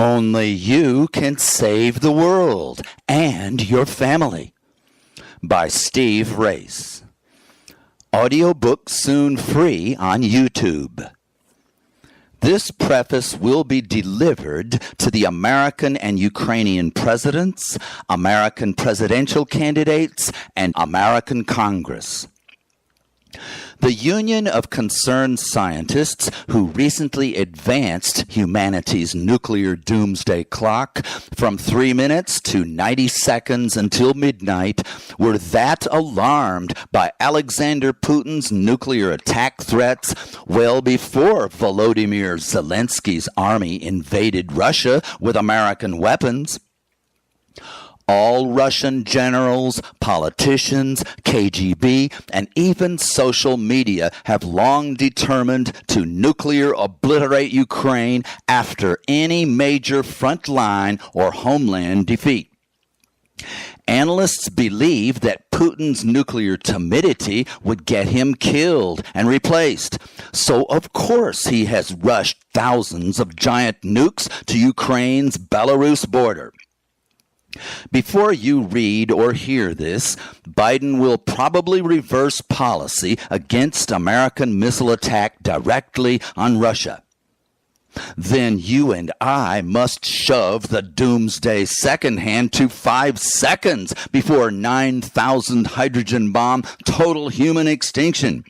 Only you can save the world and your family. By Steve Race. Audiobook soon free on YouTube. This preface will be delivered to the American and Ukrainian presidents, American presidential candidates, and American Congress. The Union of Concerned Scientists, who recently advanced humanity's nuclear doomsday clock from 3 minutes to 90 seconds until midnight, were that alarmed by Alexander Putin's nuclear attack threats well before Volodymyr Zelensky's army invaded Russia with American weapons. All Russian generals, politicians, KGB, and even social media have long determined to nuclear obliterate Ukraine after any major frontline or homeland defeat. Analysts believe that Putin's nuclear timidity would get him killed and replaced. So, of course, he has rushed thousands of giant nukes to Ukraine's Belarus border. Before you read or hear this, Biden will probably reverse policy against American missile attack directly on Russia. Then you and I must shove the doomsday second hand to 5 seconds before 9,000 hydrogen bomb total human extinction.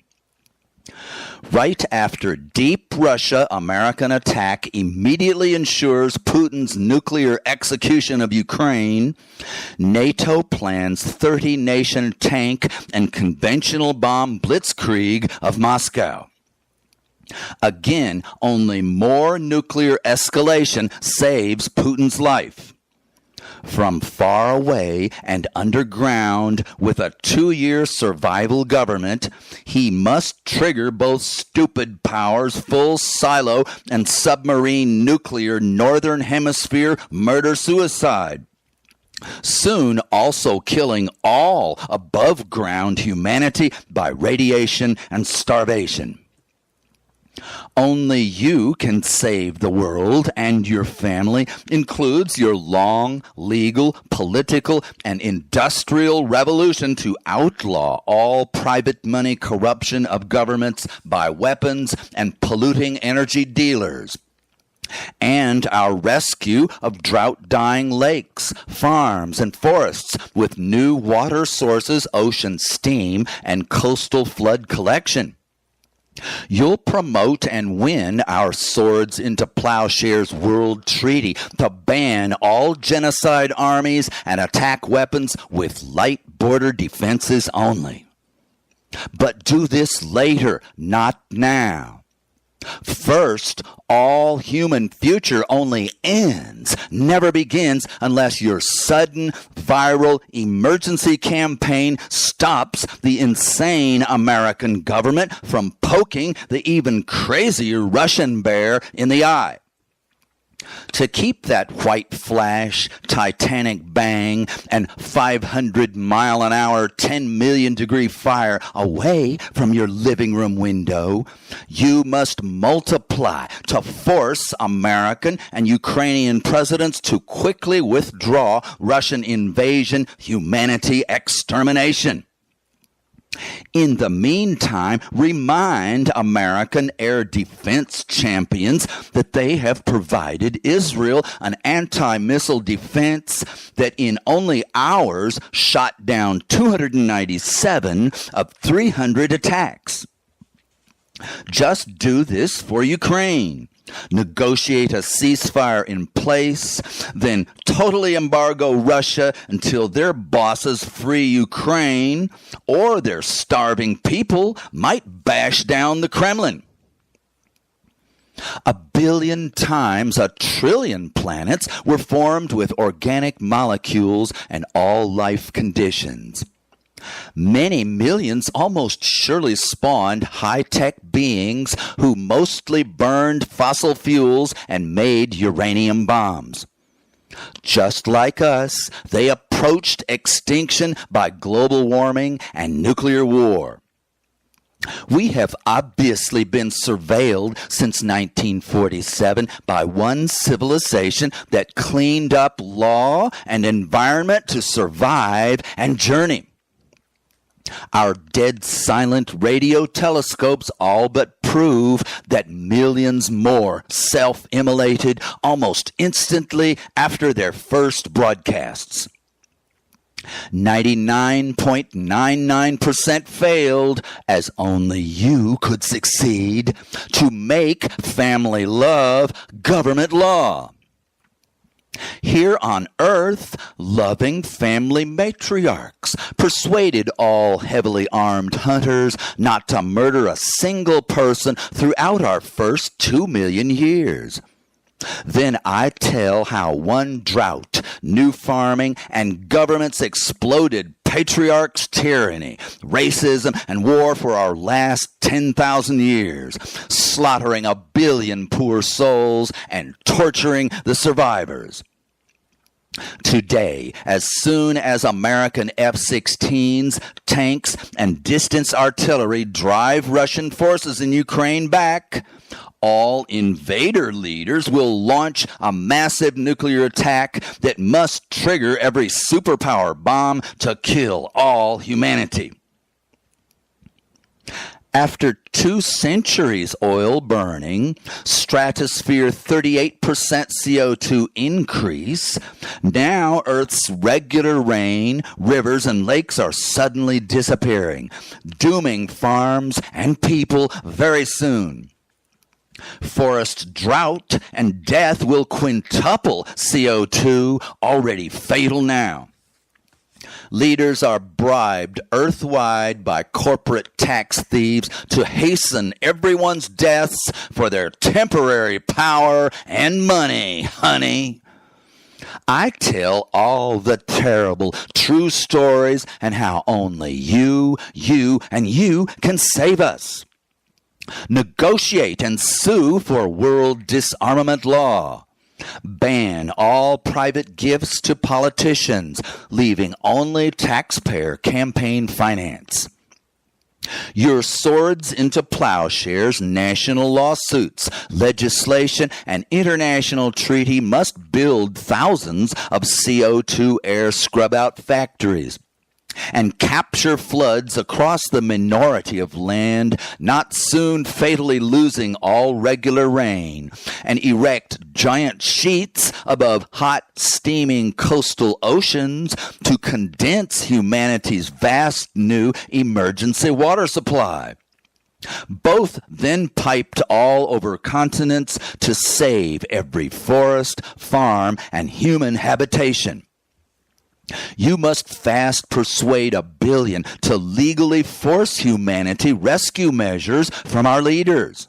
Right after deep Russia-American attack immediately ensures Putin's nuclear execution of Ukraine, NATO plans 30-nation tank and conventional bomb blitzkrieg of Moscow. Again, only more nuclear escalation saves Putin's life. From far away and underground with a 2-year survival government, he must trigger both stupid powers' full silo and submarine nuclear northern hemisphere murder-suicide. Soon also killing all above-ground humanity by radiation and starvation. Only you can save the world, and your family includes your long, legal, political, and industrial revolution to outlaw all private money corruption of governments by weapons and polluting energy dealers. And our rescue of drought-dying lakes, farms, and forests with new water sources, ocean steam, and coastal flood collection. You'll promote and win our Swords into Plowshares World Treaty to ban all genocide armies and attack weapons with light border defenses only. But do this later, not now. First, all human future only ends, never begins, unless your sudden viral emergency campaign stops the insane American government from poking the even crazier Russian bear in the eye. To keep that white flash, titanic bang, and 500-mile-an-hour, 10-million-degree fire away from your living room window, you must multiply to force American and Ukrainian presidents to quickly withdraw Russian invasion, humanity extermination. In the meantime, remind American air defense champions that they have provided Israel an anti-missile defense that in only hours shot down 297 of 300 attacks. Just do this for Ukraine. Negotiate a ceasefire in place, then totally embargo Russia until their bosses free Ukraine, or their starving people might bash down the Kremlin. 1 billion times 1 trillion planets were formed with organic molecules and all life conditions. Many millions almost surely spawned high-tech beings who mostly burned fossil fuels and made uranium bombs. Just like us, they approached extinction by global warming and nuclear war. We have obviously been surveilled since 1947 by one civilization that cleaned up law and environment to survive and journey. Our dead silent radio telescopes all but prove that millions more self-immolated almost instantly after their first broadcasts. 99.99% failed, as only you could succeed, to make family love government law. Here on earth, loving family matriarchs persuaded all heavily armed hunters not to murder a single person throughout our first 2 million years. Then I tell how one drought, new farming, and governments exploded patriarchs' tyranny, racism, and war for our last 10,000 years, slaughtering 1 billion poor souls and torturing the survivors. Today, as soon as American F-16s, tanks, and distance artillery drive Russian forces in Ukraine back, all invader leaders will launch a massive nuclear attack that must trigger every superpower bomb to kill all humanity. After 2 centuries oil burning, stratosphere 38% CO2 increase, now Earth's regular rain, rivers, and lakes are suddenly disappearing, dooming farms and people very soon. Forest drought and death will quintuple CO2, already fatal now. Leaders are bribed earthwide by corporate tax thieves to hasten everyone's deaths for their temporary power and money, honey. I tell all the terrible, true stories and how only you, and you can save us. Negotiate and sue for world disarmament law. Ban all private gifts to politicians, leaving only taxpayer campaign finance. Your swords into plowshares, national lawsuits, legislation, and international treaty must build thousands of CO2 air scrub-out factories and capture floods across the minority of land, not soon fatally losing all regular rain, and erect giant sheets above hot, steaming coastal oceans to condense humanity's vast new emergency water supply. Both then piped all over continents to save every forest, farm, and human habitation. You must fast persuade 1 billion to legally force humanity rescue measures from our leaders.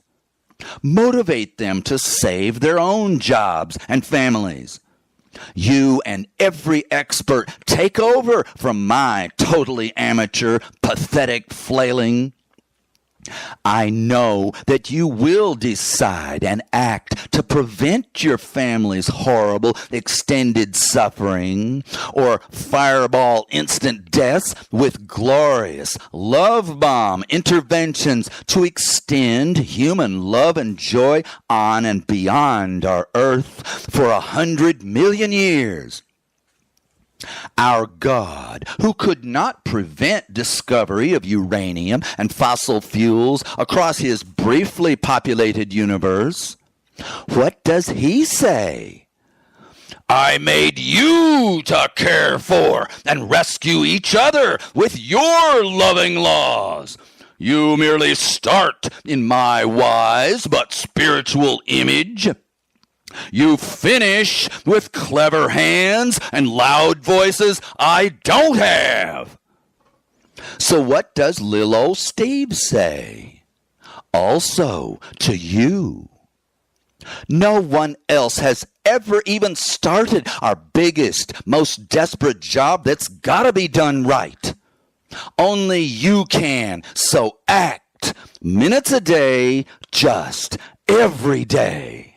Motivate them to save their own jobs and families. You and every expert take over from my totally amateur, pathetic flailing. I know that you will decide and act to prevent your family's horrible extended suffering or fireball instant deaths with glorious love bomb interventions to extend human love and joy on and beyond our earth for 100 million years. Our God, who could not prevent discovery of uranium and fossil fuels across his briefly populated universe, what does he say? I made you to care for and rescue each other with your loving laws. You merely start in my wise but spiritual image. You finish with clever hands and loud voices I don't have. So what does Lil Ol' Steve say? Also to you. No one else has ever even started our biggest, most desperate job that's gotta be done right. Only you can, so act minutes a day, just every day.